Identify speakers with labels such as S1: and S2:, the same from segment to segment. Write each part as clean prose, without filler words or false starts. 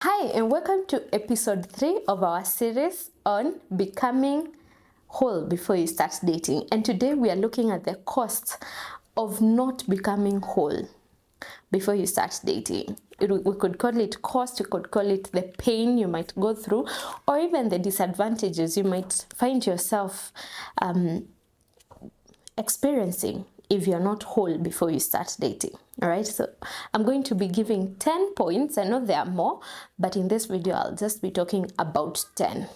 S1: Hi, and welcome to episode 3 of our series on becoming whole before you start dating. And today we are looking at the costs of not becoming whole before you start dating. We could call it cost, we could call it the pain you might go through, or even the disadvantages you might find yourself experiencing if you're not whole before you start dating. All right, so I'm going to be giving 10 points. I know there are more, but in this video I'll just be talking about 10,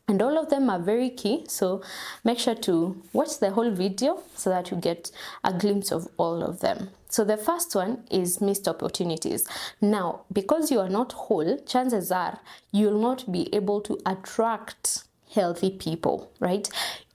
S1: and all of them are very key, so make sure to watch the whole video so that you get a glimpse of all of them. So the first one is missed opportunities. Now, because you are not whole, chances are you'll not be able to attract healthy people, right?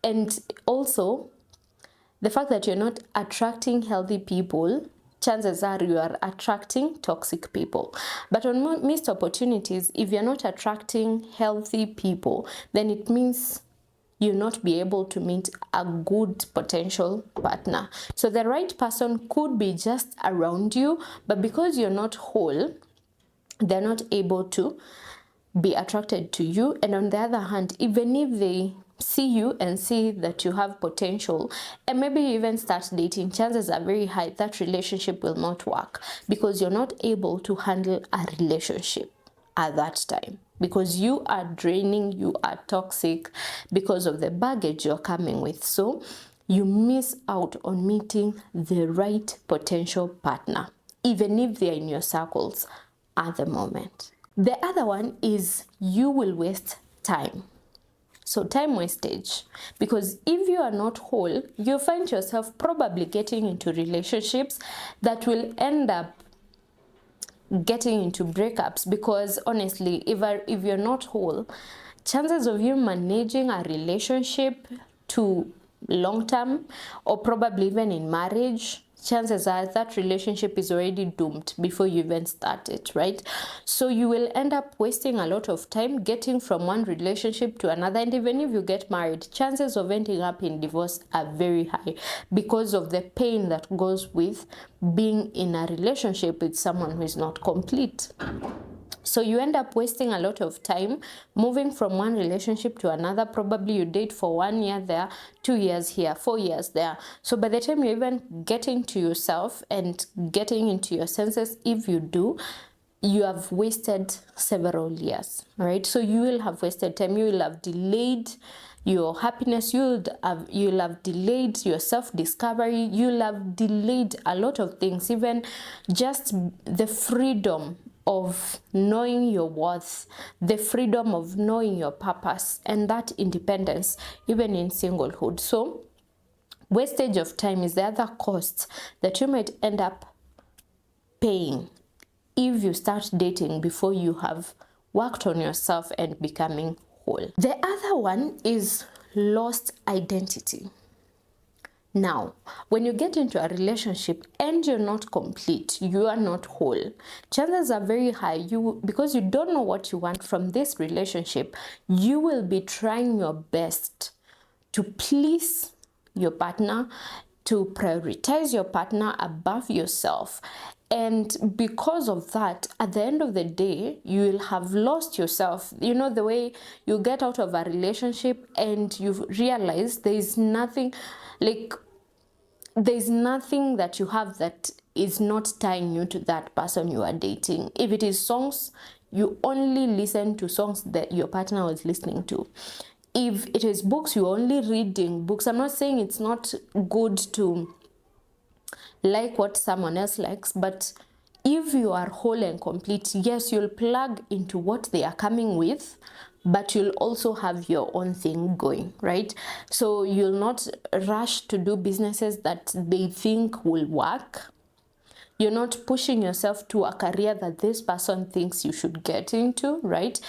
S1: And also, the fact that you're not attracting healthy people, chances are you are attracting toxic people. But on missed opportunities, if you're not attracting healthy people, then it means you'll not be able to meet a good potential partner. So the right person could be just around you, but because you're not whole, they're not able to be attracted to you. And on the other hand, even if they see you and see that you have potential and maybe you even start dating, chances are very high that relationship will not work because you're not able to handle a relationship at that time, because you are draining, you are toxic because of the baggage you're coming with. So you miss out on meeting the right potential partner, even if they're in your circles at the moment. The other one is you will waste time. So time wastage, because if you are not whole, you find yourself probably getting into relationships that will end up getting into breakups, because honestly, if you're not whole, chances of you managing a relationship to long term, or probably even in marriage, chances are that relationship is already doomed before you even start it, right? So you will end up wasting a lot of time getting from one relationship to another. And even if you get married, chances of ending up in divorce are very high because of the pain that goes with being in a relationship with someone who is not complete. So you end up wasting a lot of time moving from one relationship to another. Probably you date for 1 year there, 2 years here, 4 years there. So by the time you're even getting to yourself and getting into your senses, if you do, you have wasted several years, right? So you will have wasted time. You will have delayed your happiness. You'll have delayed your self-discovery. You'll have delayed a lot of things, even just the freedom of knowing your worth, the freedom of knowing your purpose, and that independence, even in singlehood. So wastage of time is the other cost that you might end up paying if you start dating before you have worked on yourself and becoming whole. The other one is lost identity. Now, when you get into a relationship and you're not complete, you are not whole, chances are very high because you don't know what you want from this relationship, you will be trying your best to please your partner, to prioritize your partner above yourself. And because of that, at the end of the day, you will have lost yourself. You know, the way you get out of a relationship and you realize there's nothing that you have that is not tying you to that person you are dating. If it is songs, you only listen to songs that your partner was listening to. If it is books, you're only reading books. I'm not saying it's not good to like what someone else likes, but if you are whole and complete, yes, you'll plug into what they are coming with, but you'll also have your own thing going, right? So you'll not rush to do businesses that they think will work. You're not pushing yourself to a career that this person thinks you should get into, right?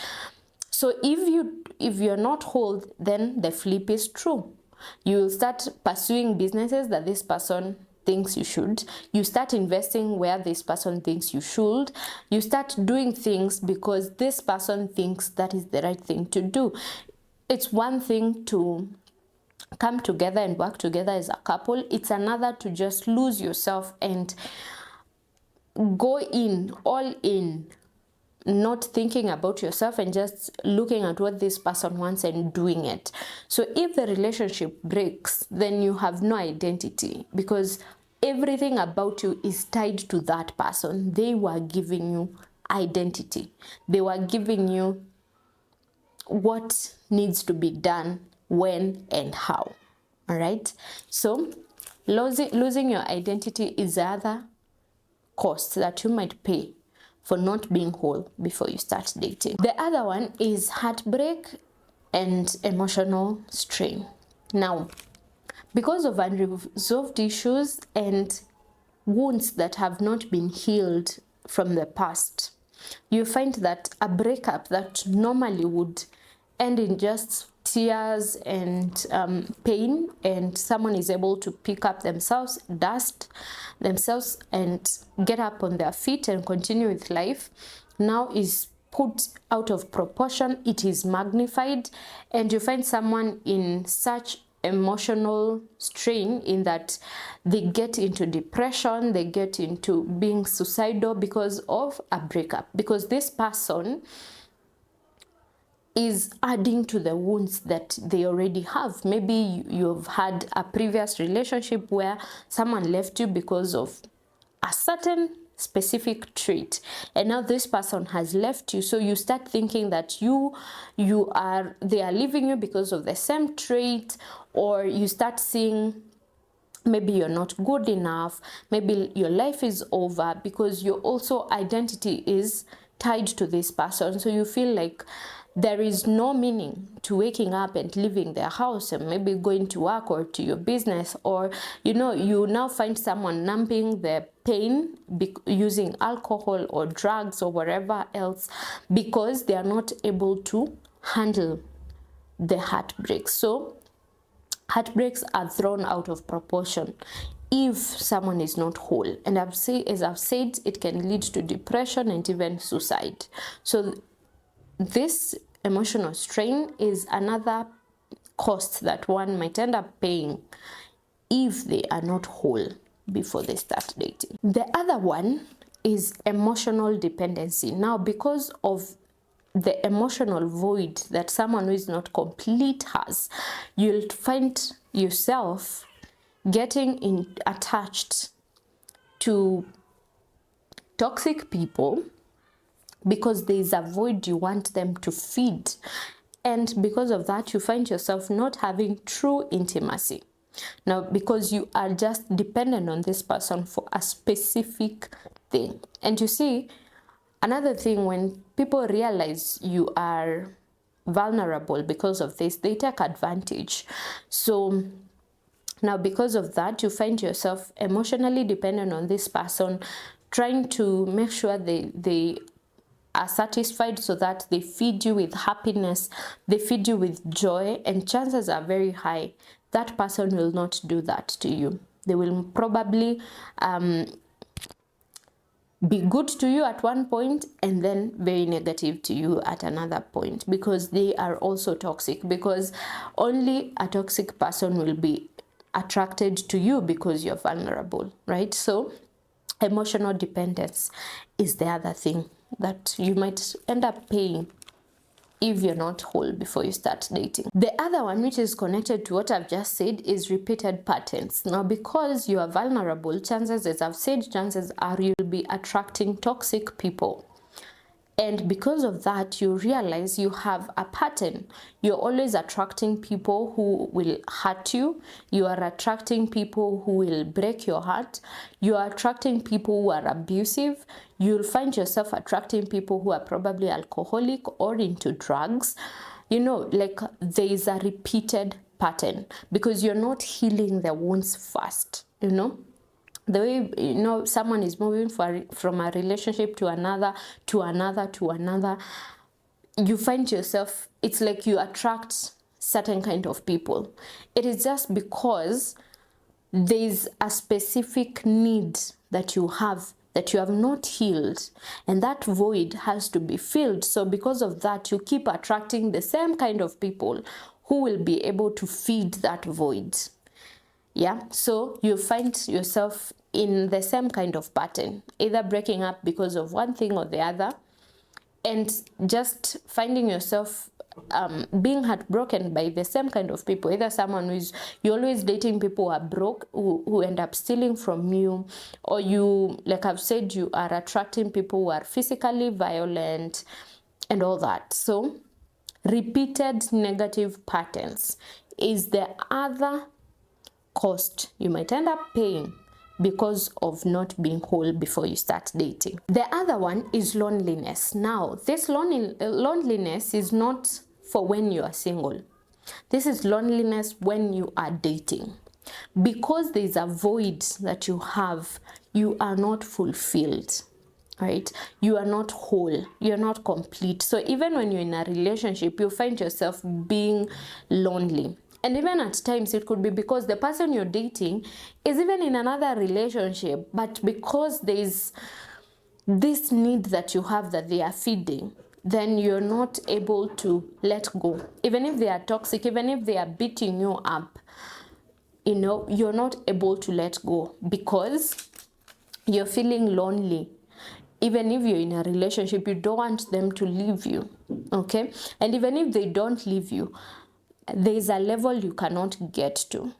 S1: So if you're not whole, then the flip is true. You'll start pursuing businesses that this person thinks you should. You start investing where this person thinks you should. You start doing things because this person thinks that is the right thing to do. It's one thing to come together and work together as a couple. It's another to just lose yourself and go all in not thinking about yourself and just looking at what this person wants and doing it. So if the relationship breaks, then you have no identity, because everything about you is tied to that person. They were giving you identity. They were giving you what needs to be done, when and how. All right. So losing your identity is the other cost that you might pay for not being whole before you start dating. The other one is heartbreak and emotional strain. Now, because of unresolved issues and wounds that have not been healed from the past, you find that a breakup that normally would end in just tears and pain, and someone is able to pick up themselves, dust themselves, and get up on their feet and continue with life, now is put out of proportion. It is magnified, and you find someone in such emotional strain in that they get into depression, they get into being suicidal because of a breakup, because this person is adding to the wounds that they already have. Maybe you've had a previous relationship where someone left you because of a certain specific trait, and now this person has left you, so you start thinking that they are leaving you because of the same trait, or you start seeing maybe you're not good enough, maybe your life is over, because your also identity is tied to this person. So you feel like there is no meaning to waking up and leaving their house and maybe going to work or to your business, or you now find someone numbing the pain using alcohol or drugs or whatever else, because they are not able to handle the heartbreak. So heartbreaks are thrown out of proportion if someone is not whole, and as I've said, it can lead to depression and even suicide. So this emotional strain is another cost that one might end up paying if they are not whole before they start dating. The other one is emotional dependency. Now, because of the emotional void that someone who is not complete has, you'll find yourself getting attached to toxic people because there is a void you want them to feed, and because of that you find yourself not having true intimacy. Now, because you are just dependent on this person for a specific thing. And you see, another thing, when people realize you are vulnerable because of this, they take advantage. So now, because of that, you find yourself emotionally dependent on this person, trying to make sure they are satisfied, so that they feed you with happiness, they feed you with joy, and chances are very high that person will not do that to you. They will probably be good to you at one point and then very negative to you at another point, because they are also toxic, because only a toxic person will be attracted to you because you're vulnerable, right? So emotional dependence is the other thing that you might end up paying if you're not whole before you start dating. The other one, which is connected to what I've just said, is repeated patterns. Now, because you are vulnerable, chances, as I've said, chances are you'll be attracting toxic people. And because of that, you realize you have a pattern. You're always attracting people who will hurt you. You are attracting people who will break your heart. You are attracting people who are abusive. You'll find yourself attracting people who are probably alcoholic or into drugs. Like there is a repeated pattern because you're not healing the wounds first, The way, someone is moving from a relationship to another, you find yourself, it's like you attract certain kind of people. It is just because there's a specific need that you have not healed, and that void has to be filled. So because of that, you keep attracting the same kind of people who will be able to feed that void. Yeah, so you find yourself in the same kind of pattern, either breaking up because of one thing or the other, and just finding yourself being heartbroken by the same kind of people, either someone you're always dating people who are broke, who end up stealing from you, or you, like I've said, you are attracting people who are physically violent and all that. So repeated negative patterns is the other cost you might end up paying because of not being whole before you start dating. The other one is loneliness. Now, this loneliness is not for when you are single. This is loneliness when you are dating. Because there is a void that you have, you are not fulfilled, right? You are not whole, you're not complete. So even when you're in a relationship, you find yourself being lonely. And even at times, it could be because the person you're dating is even in another relationship, but because there's this need that you have that they are feeding, then you're not able to let go. Even if they are toxic, even if they are beating you up, you know, you're not able to let go because you're feeling lonely. Even if you're in a relationship, you don't want them to leave you, okay? And even if they don't leave you, there's a level you cannot get to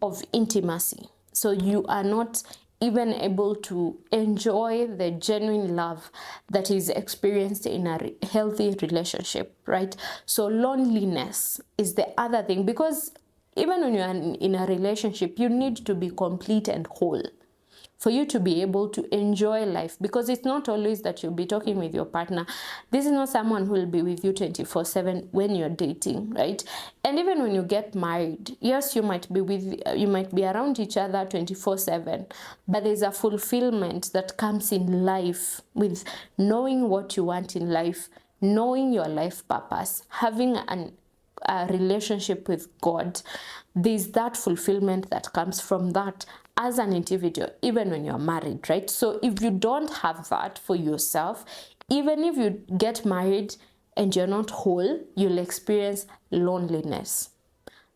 S1: of intimacy. So you are not even able to enjoy the genuine love that is experienced in a healthy relationship, right? So loneliness is the other thing, because even when you're in a relationship, you need to be complete and whole for you to be able to enjoy life, because it's not always that you'll be talking with your partner. This is not someone who will be with you 24/7 when you're dating, right? And even when you get married, yes, you might be around each other 24/7, but there's a fulfillment that comes in life with knowing what you want in life, knowing your life purpose, having a relationship with God. There's that fulfillment that comes from that as an individual, even when you're married, right? So if you don't have that for yourself, even if you get married and you're not whole, you'll experience loneliness.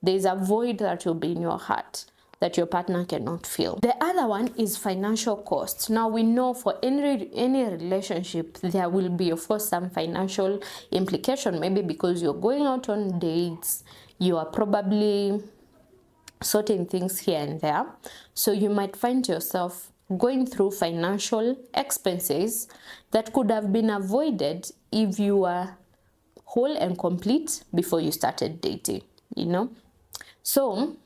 S1: There's a void that will be in your heart that your partner cannot fill. The other one is financial costs. Now, we know for any relationship, there will be, of course, some financial implication, maybe because you're going out on dates, you are probably sorting things here and there. So you might find yourself going through financial expenses that could have been avoided if you were whole and complete before you started dating, you know? So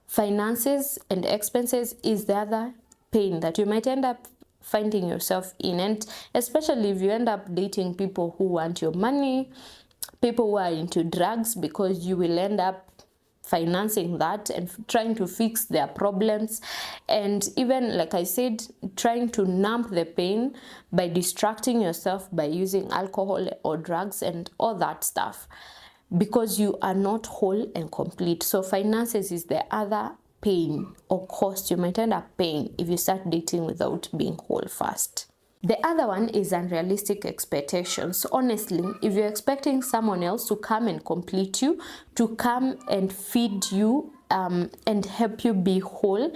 S1: finances and expenses is the other pain that you might end up finding yourself in, and especially if you end up dating people who want your money, people who are into drugs, because you will end up financing that and trying to fix their problems, and even, like I said, trying to numb the pain by distracting yourself by using alcohol or drugs and all that stuff, because you are not whole and complete. So finances is the other pain or cost you might end up paying if you start dating without being whole first. The other one is unrealistic expectations. Honestly, if you're expecting someone else to come and complete you, to come and feed you and help you be whole,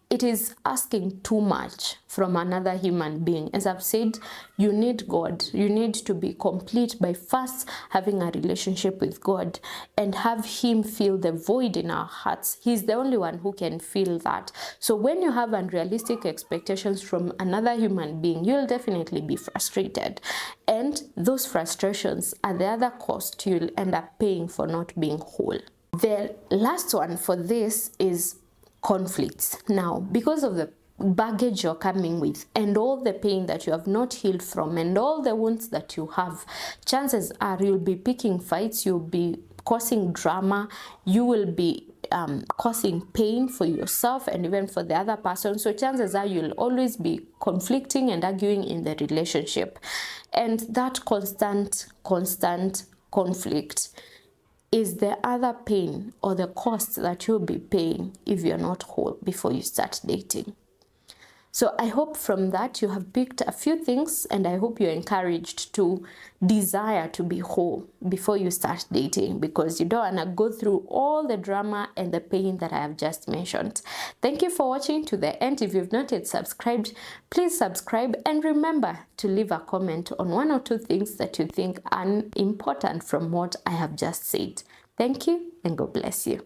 S1: it is asking too much from another human being. As I've said, you need God. You need to be complete by first having a relationship with God and have Him fill the void in our hearts. He's the only one who can fill that. So when you have unrealistic expectations from another human being, you'll definitely be frustrated. And those frustrations are the other cost you'll end up paying for not being whole. The last one for this is conflicts. Now, because of the baggage you're coming with and all the pain that you have not healed from and all the wounds that you have, chances are you'll be picking fights, you'll be causing drama, you will be causing pain for yourself and even for the other person. So chances are you'll always be conflicting and arguing in the relationship, and that constant conflict is the other pain or the cost that you'll be paying if you're not whole before you start dating. So I hope from that you have picked a few things, and I hope you're encouraged to desire to be whole before you start dating, because you don't want to go through all the drama and the pain that I have just mentioned. Thank you for watching to the end. If you've not yet subscribed, please subscribe, and remember to leave a comment on 1 or 2 things that you think are important from what I have just said. Thank you, and God bless you.